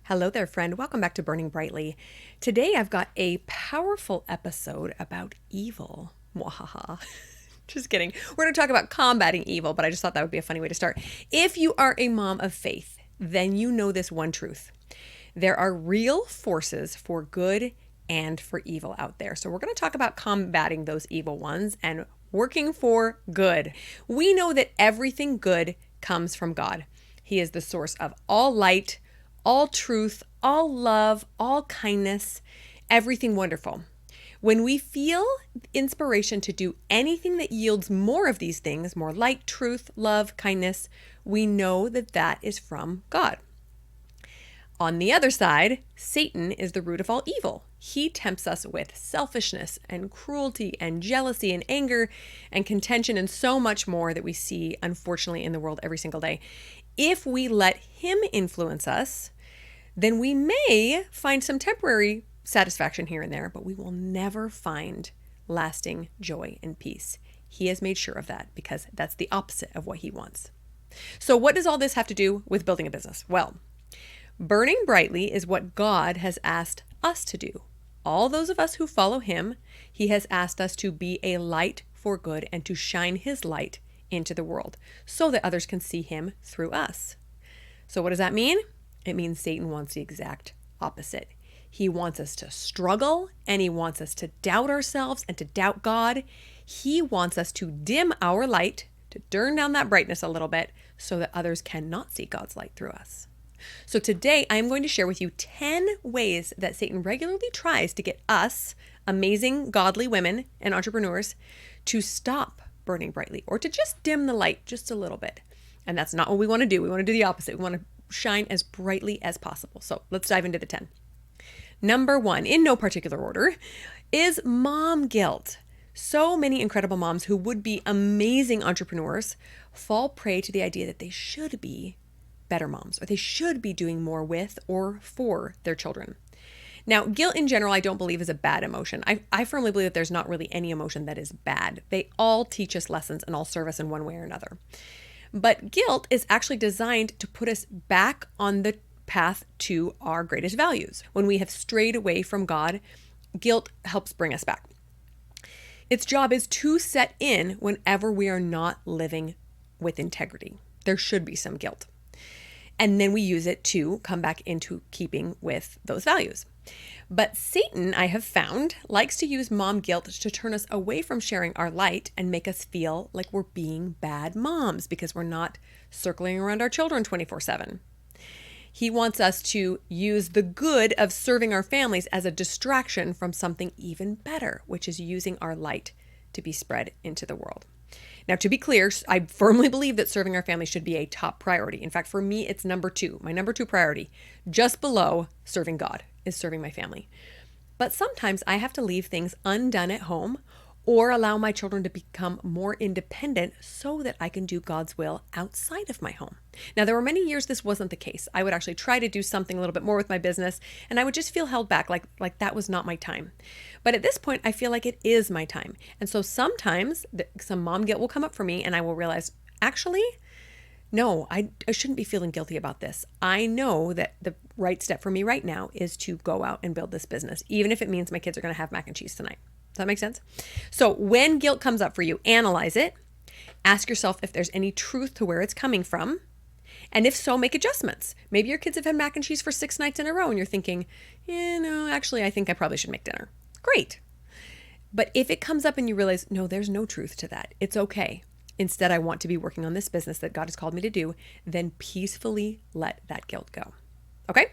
Hello there, friend. Welcome back to Burning Brightly. Today I've got a powerful episode about evil. Mwahaha. Just kidding. We're going to talk about combating evil, but I just thought that would be a funny way to start. If you are a mom of faith, then you know this one truth. There are real forces for good and for evil out there. So we're going to talk about combating those evil ones and working for good. We know that everything good comes from God. He is the source of all light, all truth, all love, all kindness, everything wonderful. When we feel inspiration to do anything that yields more of these things, more light, truth, love, kindness, we know that that is from God. On the other side, Satan is the root of all evil. He tempts us with selfishness and cruelty and jealousy and anger and contention and so much more that we see, unfortunately, in the world every single day. If we let him influence us, then we may find some temporary satisfaction here and there, but we will never find lasting joy and peace. He has made sure of that because that's the opposite of what he wants. So what does all this have to do with building a business? Well, burning brightly is what God has asked us to do. All those of us who follow him, he has asked us to be a light for good and to shine his light into the world so that others can see him through us. So what does that mean? It means Satan wants the exact opposite. He wants us to struggle and he wants us to doubt ourselves and to doubt God. He wants us to dim our light, to turn down that brightness a little bit so that others cannot see God's light through us. So today I'm going to share with you 10 ways that Satan regularly tries to get us, amazing, godly women and entrepreneurs, to stop burning brightly or to just dim the light just a little bit. And that's not what we want to do. We want to do the opposite. We want to shine as brightly as possible. So let's dive into the 10. Number 1, in no particular order, is mom guilt. So many incredible moms who would be amazing entrepreneurs fall prey to the idea that they should be better moms or they should be doing more with or for their children. Now, guilt in general, I don't believe is a bad emotion. I firmly believe that there's not really any emotion that is bad. They all teach us lessons and all serve us in one way or another. But guilt is actually designed to put us back on the path to our greatest values. When we have strayed away from God, guilt helps bring us back. Its job is to set in whenever we are not living with integrity. There should be some guilt. And then we use it to come back into keeping with those values. But Satan, I have found, likes to use mom guilt to turn us away from sharing our light and make us feel like we're being bad moms because we're not circling around our children 24/7. He wants us to use the good of serving our families as a distraction from something even better, which is using our light to be spread into the world. Now, to be clear, I firmly believe that serving our family should be a top priority. In fact, for me, it's number 2. My number 2 priority, just below serving God, is serving my family. But sometimes I have to leave things undone at home or allow my children to become more independent so that I can do God's will outside of my home. Now, there were many years this wasn't the case. I would actually try to do something a little bit more with my business, and I would just feel held back, like that was not my time. But at this point, I feel like it is my time. And so sometimes some mom guilt will come up for me, and I will realize, actually, no, I shouldn't be feeling guilty about this. I know that the right step for me right now is to go out and build this business, even if it means my kids are going to have mac and cheese tonight. Does that make sense? So when guilt comes up for you, analyze it. Ask yourself if there's any truth to where it's coming from. And if so, make adjustments. Maybe your kids have had mac and cheese for 6 nights in a row and you're thinking, actually, I think I probably should make dinner. Great. But if it comes up and you realize, no, there's no truth to that, it's okay. Instead, I want to be working on this business that God has called me to do, then peacefully let that guilt go. Okay?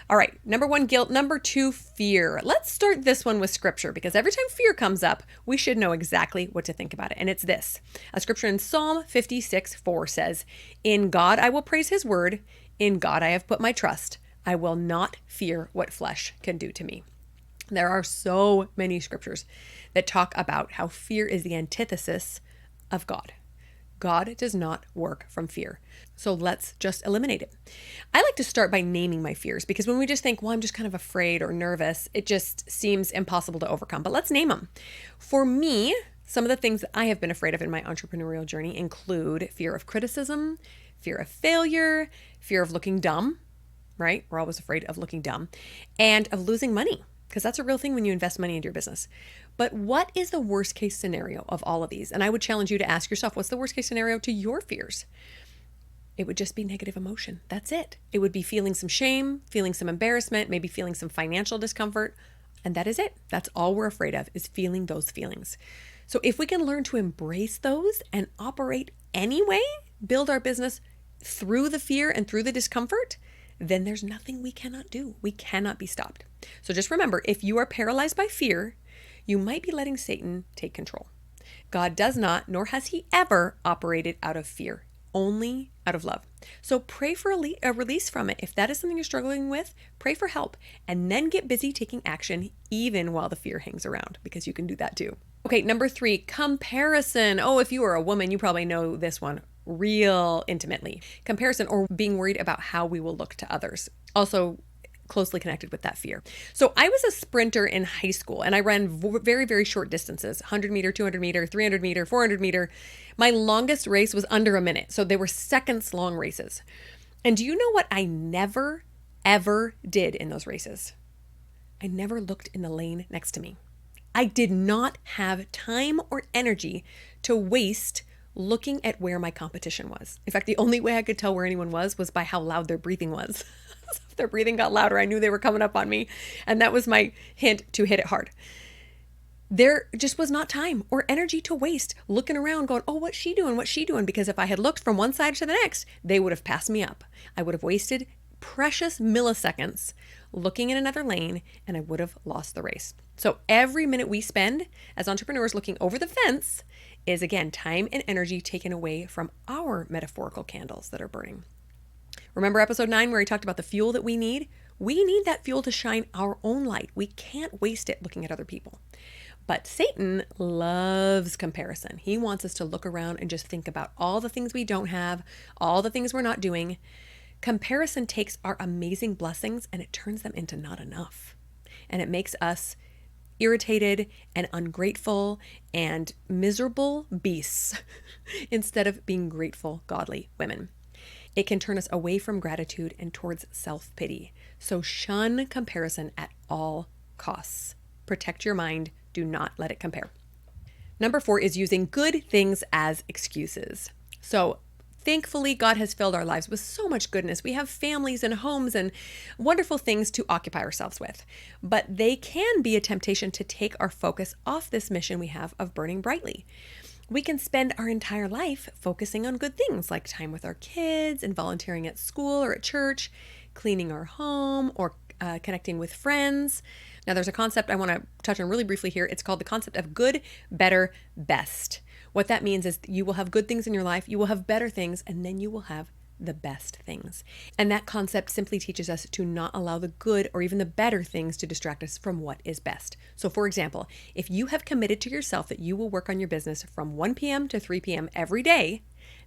All right. Number 1, guilt. Number 2, fear. Let's start this one with scripture because every time fear comes up, we should know exactly what to think about it. And it's this. A scripture in Psalm 56:4 says, "In God I will praise his word. In God I have put my trust. I will not fear what flesh can do to me." There are so many scriptures that talk about how fear is the antithesis of God. God does not work from fear. So let's just eliminate it. I like to start by naming my fears because when we just think, well, I'm just kind of afraid or nervous, it just seems impossible to overcome. But let's name them. For me, some of the things that I have been afraid of in my entrepreneurial journey include fear of criticism, fear of failure, fear of looking dumb, right? We're always afraid of looking dumb and of losing money, because that's a real thing when you invest money into your business. But what is the worst case scenario of all of these? And I would challenge you to ask yourself, what's the worst case scenario to your fears? It would just be negative emotion. That's it. It would be feeling some shame, feeling some embarrassment, maybe feeling some financial discomfort. And that is it. That's all we're afraid of, is feeling those feelings. So if we can learn to embrace those and operate anyway, build our business through the fear and through the discomfort, then there's nothing we cannot do. We cannot be stopped. So just remember, if you are paralyzed by fear, you might be letting Satan take control. God does not, nor has he ever operated out of fear, only out of love. So pray for a release from it. If that is something you're struggling with, pray for help, and then get busy taking action even while the fear hangs around, because you can do that too. Okay, number 3, comparison. Oh, if you are a woman, you probably know this one real intimately. Comparison, or being worried about how we will look to others. Also closely connected with that fear. So I was a sprinter in high school, and I ran very, very short distances, 100 meter, 200 meter, 300 meter, 400 meter. My longest race was under a minute. So they were seconds long races. And do you know what I never, ever did in those races? I never looked in the lane next to me. I did not have time or energy to waste looking at where my competition was. In fact, the only way I could tell where anyone was by how loud their breathing was. So if their breathing got louder, I knew they were coming up on me. And that was my hint to hit it hard. There just was not time or energy to waste looking around going, oh, what's she doing? What's she doing? Because if I had looked from one side to the next, they would have passed me up. I would have wasted precious milliseconds looking in another lane, and I would have lost the race. So every minute we spend as entrepreneurs looking over the fence is, again, time and energy taken away from our metaphorical candles that are burning. Remember episode 9 where we talked about the fuel that we need? We need that fuel to shine our own light. We can't waste it looking at other people. But Satan loves comparison. He wants us to look around and just think about all the things we don't have, all the things we're not doing. Comparison takes our amazing blessings and it turns them into not enough. And it makes us irritated and ungrateful and miserable beasts instead of being grateful, godly women. It can turn us away from gratitude and towards self-pity. So shun comparison at all costs. Protect your mind. Do not let it compare. Number 4 is using good things as excuses. So thankfully, God has filled our lives with so much goodness. We have families and homes and wonderful things to occupy ourselves with. But they can be a temptation to take our focus off this mission we have of burning brightly. We can spend our entire life focusing on good things like time with our kids and volunteering at school or at church, cleaning our home, or connecting with friends. Now, there's a concept I want to touch on really briefly here. It's called the concept of good, better, best. What that means is you will have good things in your life, you will have better things, and then you will have the best things. And that concept simply teaches us to not allow the good or even the better things to distract us from what is best. So for example, if you have committed to yourself that you will work on your business from 1 p.m. to 3 p.m. every day,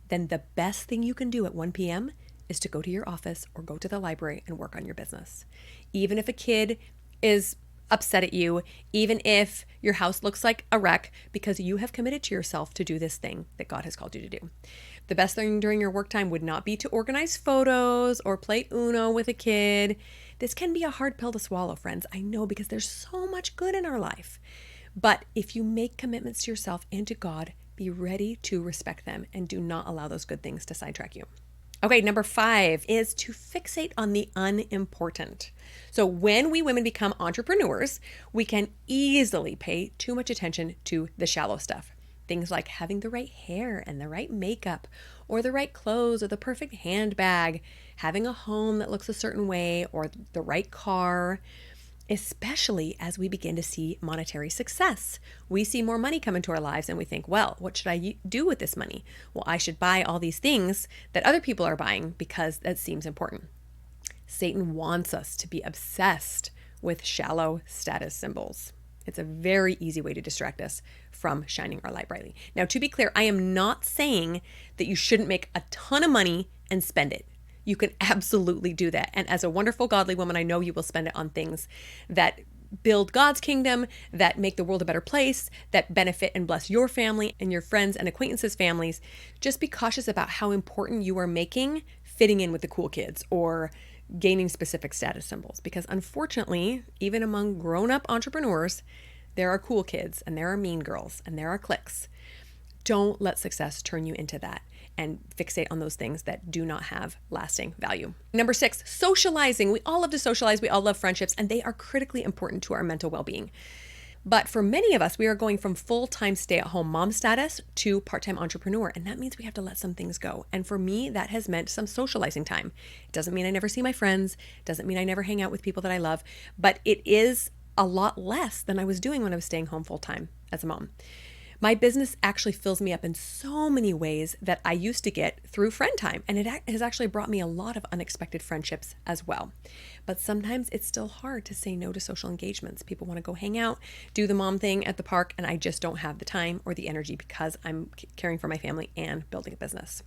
then the best thing you can do at 1 p.m. is to go to your office or go to the library and work on your business. Even if a kid is upset at you, even if your house looks like a wreck, because you have committed to yourself to do this thing that God has called you to do. The best thing during your work time would not be to organize photos or play Uno with a kid. This can be a hard pill to swallow, friends. I know, because there's so much good in our life. But if you make commitments to yourself and to God, be ready to respect them and do not allow those good things to sidetrack you. Okay, number 5 is to fixate on the unimportant. So when we women become entrepreneurs, we can easily pay too much attention to the shallow stuff. Things like having the right hair and the right makeup, or the right clothes, or the perfect handbag, having a home that looks a certain way, or the right car. Especially as we begin to see monetary success. We see more money come into our lives and we think, well, what should I do with this money? Well, I should buy all these things that other people are buying because that seems important. Satan wants us to be obsessed with shallow status symbols. It's a very easy way to distract us from shining our light brightly. Now, to be clear, I am not saying that you shouldn't make a ton of money and spend it. You can absolutely do that. And as a wonderful, godly woman, I know you will spend it on things that build God's kingdom, that make the world a better place, that benefit and bless your family and your friends and acquaintances' families. Just be cautious about how important you are making fitting in with the cool kids or gaining specific status symbols. Because unfortunately, even among grown-up entrepreneurs, there are cool kids and there are mean girls and there are cliques. Don't let success turn you into that and fixate on those things that do not have lasting value. Number 6, socializing. We all love to socialize. We all love friendships, and they are critically important to our mental well-being. But for many of us, we are going from full-time stay-at-home mom status to part-time entrepreneur. And that means we have to let some things go. And for me, that has meant some socializing time. It doesn't mean I never see my friends. It doesn't mean I never hang out with people that I love. But it is a lot less than I was doing when I was staying home full-time as a mom. My business actually fills me up in so many ways that I used to get through friend time. And it has actually brought me a lot of unexpected friendships as well. But sometimes it's still hard to say no to social engagements. People want to go hang out, do the mom thing at the park, and I just don't have the time or the energy because I'm caring for my family and building a business.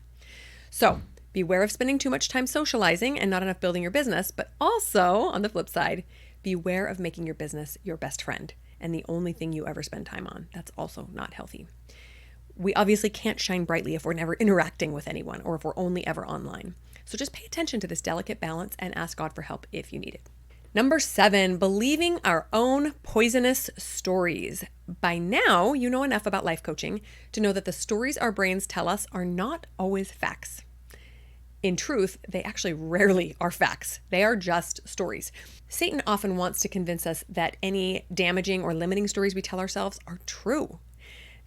So beware of spending too much time socializing and not enough building your business, but also, on the flip side, beware of making your business your best friend and the only thing you ever spend time on. That's also not healthy. We obviously can't shine brightly if we're never interacting with anyone or if we're only ever online. So just pay attention to this delicate balance and ask God for help if you need it. Number 7, believing our own poisonous stories. By now, you know enough about life coaching to know that the stories our brains tell us are not always facts. In truth, they actually rarely are facts. They are just stories. Satan often wants to convince us that any damaging or limiting stories we tell ourselves are true.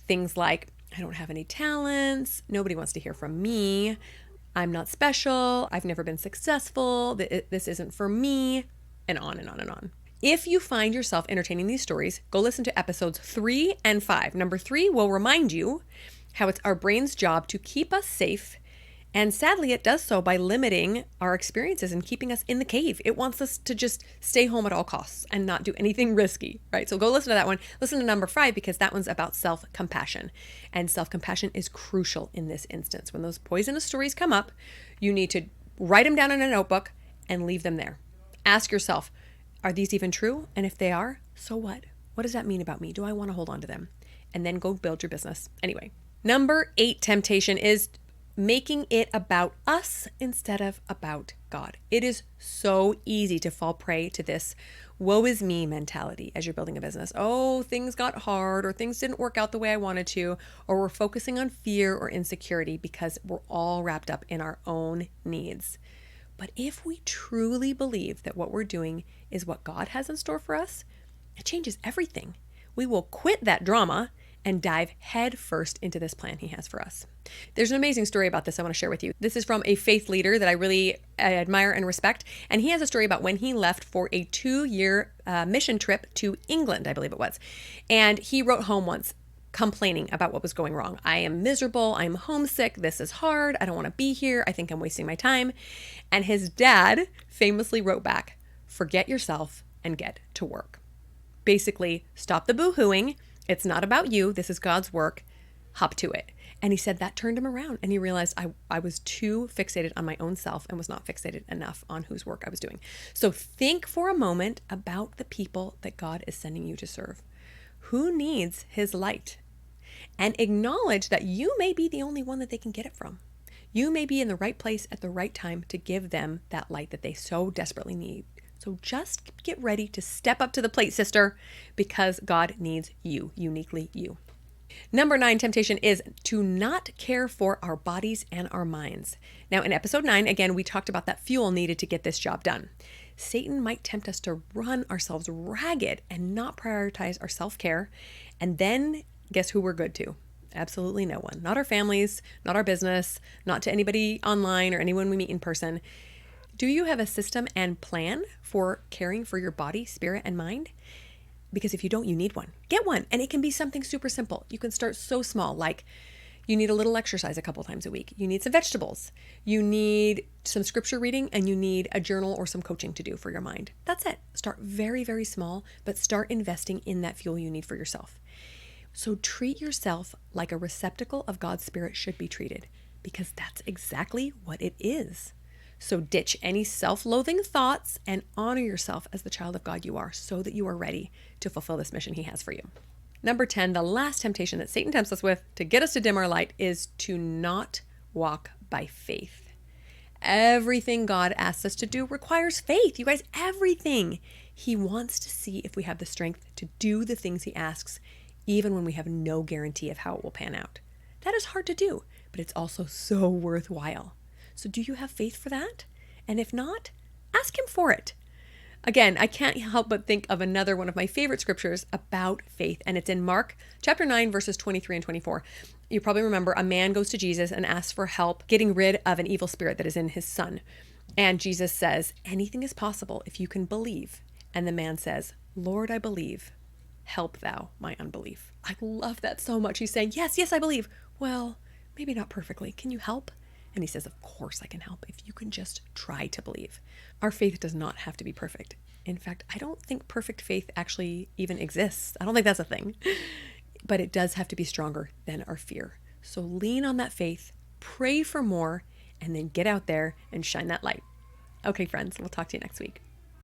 Things like, I don't have any talents, nobody wants to hear from me, I'm not special, I've never been successful, this isn't for me, and on and on and on. If you find yourself entertaining these stories, go listen to episodes 3 and 5. Number 3 will remind you how it's our brain's job to keep us safe. And sadly, it does so by limiting our experiences and keeping us in the cave. It wants us to just stay home at all costs and not do anything risky, right? So go listen to that one. Listen to number 5 because that one's about self-compassion. And self-compassion is crucial in this instance. When those poisonous stories come up, you need to write them down in a notebook and leave them there. Ask yourself, are these even true? And if they are, so what? What does that mean about me? Do I want to hold on to them? And then go build your business. Anyway, number 8 temptation is making it about us instead of about God. It is so easy to fall prey to this woe is me mentality as you're building a business. Oh, things got hard, or things didn't work out the way I wanted to, or we're focusing on fear or insecurity because we're all wrapped up in our own needs. But if we truly believe that what we're doing is what God has in store for us, it changes everything. We will quit that drama and dive head first into this plan he has for us. There's an amazing story about this I want to share with you. This is from a faith leader that I really admire and respect. And he has a story about when he left for a 2-year mission trip to England, I believe it was. And he wrote home once complaining about what was going wrong. I am miserable. I'm homesick. This is hard. I don't want to be here. I think I'm wasting my time. And his dad famously wrote back, forget yourself and get to work. Basically, stop the boo-hooing. It's not about you. This is God's work. Hop to it. And he said that turned him around. And he realized I was too fixated on my own self and was not fixated enough on whose work I was doing. So think for a moment about the people that God is sending you to serve. Who needs his light? And acknowledge that you may be the only one that they can get it from. You may be in the right place at the right time to give them that light that they so desperately need. So just get ready to step up to the plate, sister, because God needs you, uniquely you. Number 9 temptation is to not care for our bodies and our minds. Now, in episode 9, again, we talked about that fuel needed to get this job done. Satan might tempt us to run ourselves ragged and not prioritize our self-care. And then guess who we're good to? Absolutely no one. Not our families, not our business, not to anybody online or anyone we meet in person. Do you have a system and plan for caring for your body, spirit, and mind? Because if you don't, you need one. Get one. And it can be something super simple. You can start so small, like you need a little exercise a couple times a week. You need some vegetables. You need some scripture reading, and you need a journal or some coaching to do for your mind. That's it. Start very, very small, but start investing in that fuel you need for yourself. So treat yourself like a receptacle of God's Spirit should be treated, because that's exactly what it is. So ditch any self-loathing thoughts and honor yourself as the child of God you are, so that you are ready to fulfill this mission he has for you. Number 10, the last temptation that Satan tempts us with to get us to dim our light is to not walk by faith. Everything God asks us to do requires faith. You guys, everything. He wants to see if we have the strength to do the things he asks, even when we have no guarantee of how it will pan out. That is hard to do, but it's also so worthwhile. So do you have faith for that? And if not, ask him for it. Again, I can't help but think of another one of my favorite scriptures about faith, and it's in Mark chapter 9, verses 23 and 24. You probably remember a man goes to Jesus and asks for help getting rid of an evil spirit that is in his son. And Jesus says, anything is possible if you can believe. And the man says, Lord, I believe. Help thou my unbelief. I love that so much. He's saying, yes, I believe. Well, maybe not perfectly. Can you help? And he says, of course I can help if you can just try to believe. Our faith does not have to be perfect. In fact, I don't think perfect faith actually even exists. I don't think that's a thing. But it does have to be stronger than our fear. So lean on that faith, pray for more, and then get out there and shine that light. Okay, friends, we'll talk to you next week.